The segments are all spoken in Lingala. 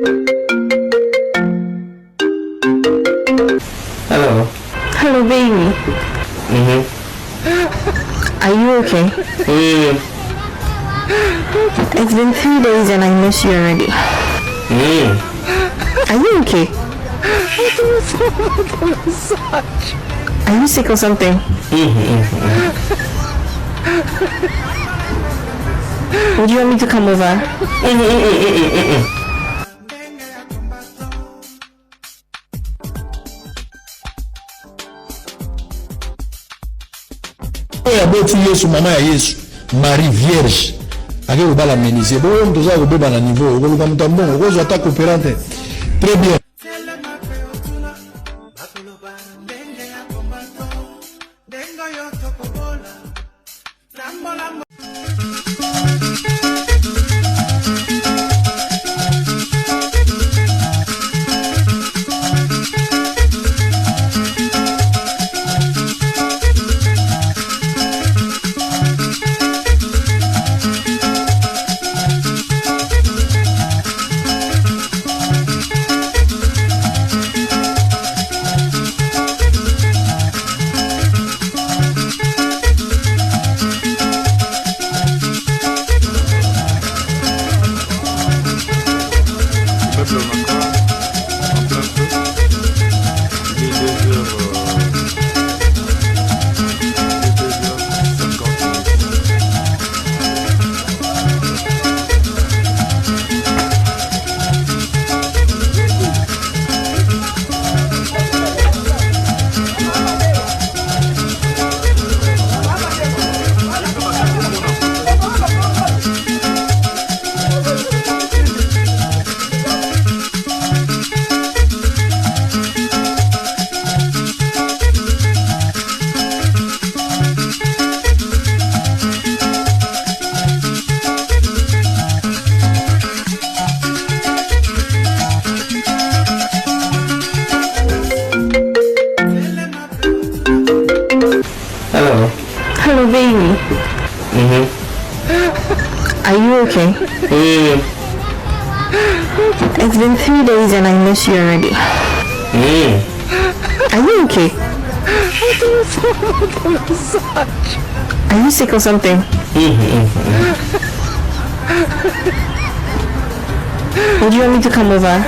Hello. Hello, baby. Are you okay? It's been 3 days and I miss you already. Are you okay? Are you sick or something? Would you want me to come over? Yesu mama ya Yesu Marie Vierge ake ubala menise bo mtoza kubeba na niveau ko mtambongo ko zo attaque opérante très bien. Hello, baby. Are you okay? It's been 3 days and I miss you already. Are you okay? Are you sick or something? Would you want me to come over?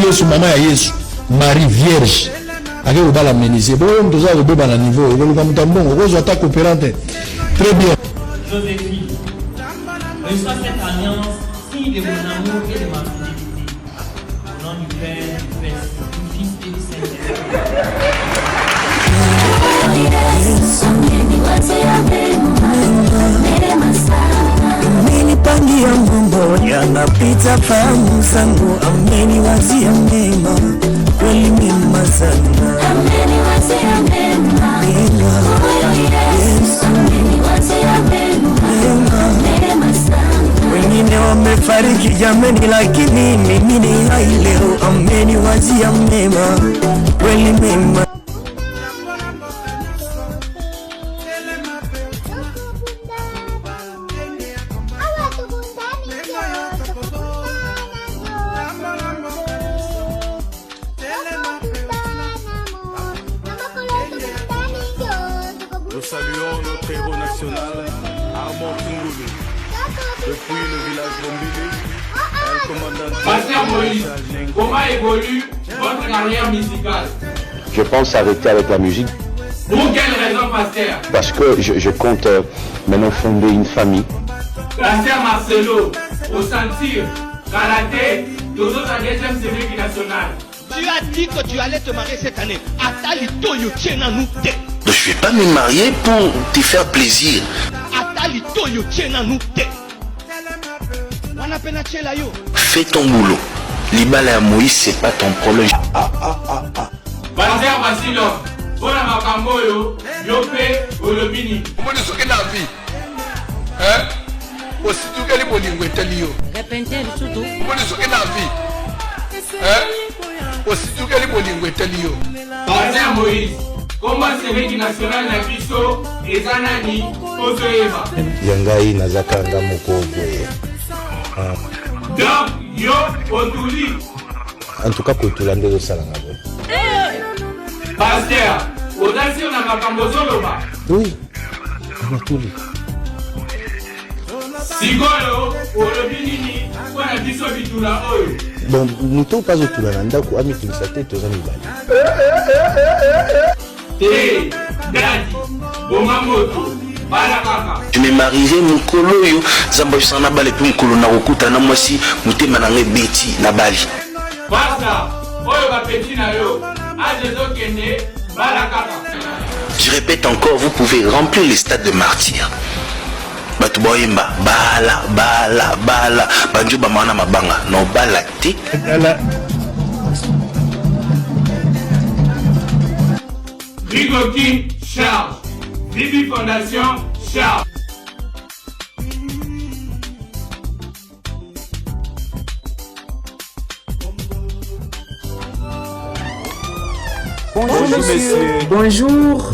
Yesu mama ya Yesu Marie Vierge ake ubala menise bo mtoza kubeba na niveau ko mtambongo ko zo attaque opérante très bien. Joséphine, reçois cette alliance, signe de mon amour et de ma fidélité. Au nom du Père, du Fils et du Saint-Esprit. Amenipangia mambo yanapita fahamu zangu, ameniwazia mema, kweli mema sana. Ameniwazia mema, Yesu ameniwazia mema sana. Wengine wamefariki jameni, lakini mimi ni hai leo. Ameniwazia mema, kweli mema. Nous saluons notre héros national, Armand Kingoulou, depuis le village d'Ombili, le commandant... Pasteur Moïse, comment évolue votre carrière musicale? Je pense arrêter avec la musique. Pour quelle raison, pasteur? Parce que je compte maintenant fonder une famille. Pasteur Marcelo, au sentir, karaté, tous autres à deuxième série nationale. Tu as dit que tu allais te marier cette année. Je ne vais pas me marier pour te faire plaisir. Fais ton boulot. Libala Moïse, c'est pas ton problème. Bandeko Facil, bona makambo yo, yope olobini. Omoni soki na vie. Osituke bolingo etali yo. Repentez surtout. Omoni soki na vie. Osituke bolingo etali yo. Pasteur Moïse. Comment c'est national na biso ezanani ozoyeba. Yangai nazakanga mokogwe. Donc yo otuli. En tout cas kotula ndezo salanga bo. Pasteur, odasi na makambo zoloba. Oui. Natuli. Sigolo olobi nini wana biso bitula oyo. Bon, Mutu pas otula na ndako amitulisa te toza mibali. Te, dadi, bomamoto, balakaka. Je me marierai mukolo yo zamba sana bale pe mukolo na kokuta na mwasi mutema na ngai beti na bali. Basta, oyo ba petit na yo, ajezo kende balakaka. Je répète encore, vous pouvez remplir les stades de martyrs. Batu boyemba bala banjo ba mana mabanga no bala te. Rigoki Charles, Bibi Fondation Charles. Bonjour monsieur. Bonjour.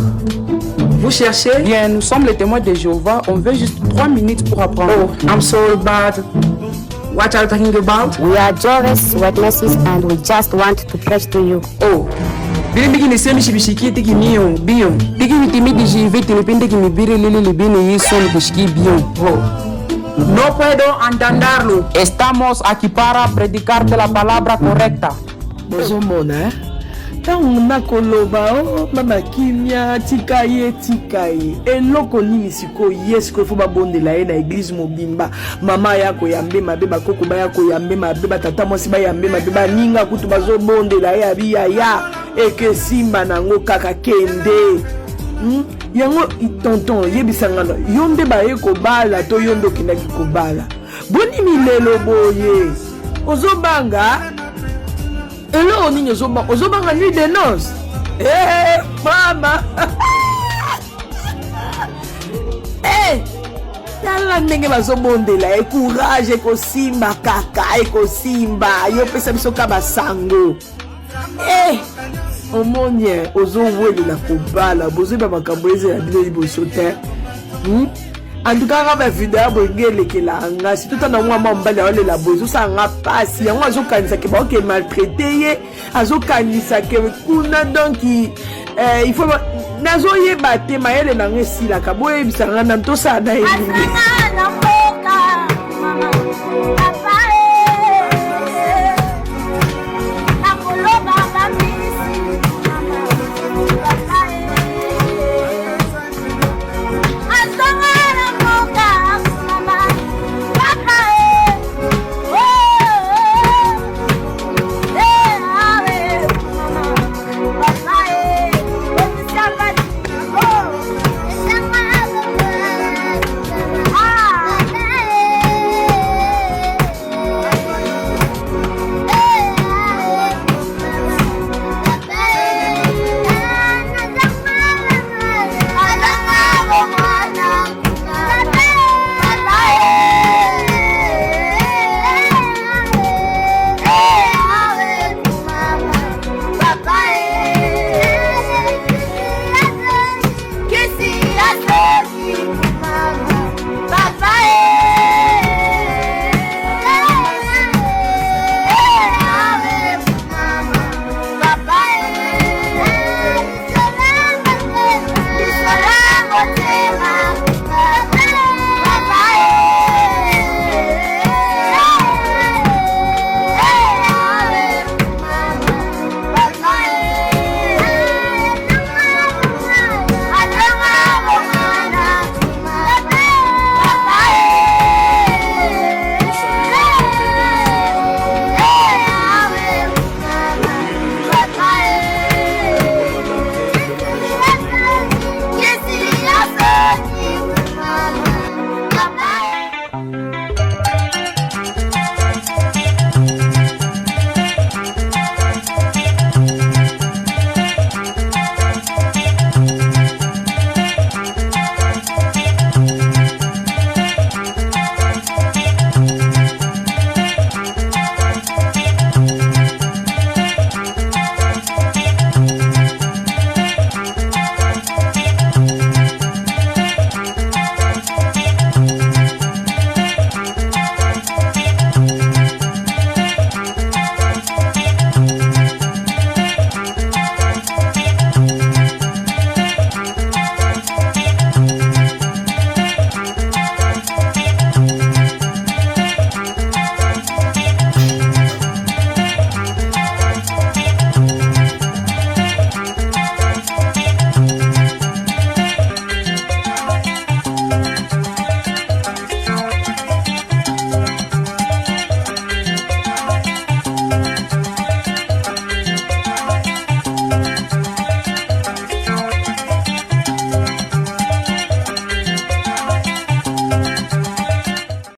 Vous cherchez? Bien, nous sommes les témoins de Jéhovah. On veut juste 3 minutes pour apprendre. Oh, I'm sorry, but what are you talking about? We are Jehovah's Witnesses and we just want to preach to you. Oh. Bili ni semi shibishiki tiki mio bio. Tiki mitimi dijive tilipinde kimibiri lili libini yiso ni bishiki bio. Oh. No puedo entenderlo. Estamos aquí para predicarte la palabra correcta. Bozomona, tangu nakoloba o mama kimia tikaye eloko nini siko yesko fo babondela ye na église mobimba mama yako yambe mabe bakoko ba yako yambe mabe batata mwasi ba yambe mabe baninga kutu bazobondela ye abiya ya eke simba nango kaka kende yango tonton yebisangana yonde ba yeko bala to yondo kinaki kobala boni milelo boye ozobanga elo ninyo ozobanga nuit de noces. Mama. Tala ndenge bazobondela courage ekosimba kaka ekosimba yo pesa biso ka basango. Omonye ozowelela kobala bozoba makambo ezela bino liboso te. En tout cas, la vidéo bongele ke la nga si tout en moi mbali ole la bozo sa nga pasi yango azokanisa ke ba ke maltraité azokanisa ke kuna donc il faut nazoye baté mayele na ngesi la ka boye bisanga na to sa na elingi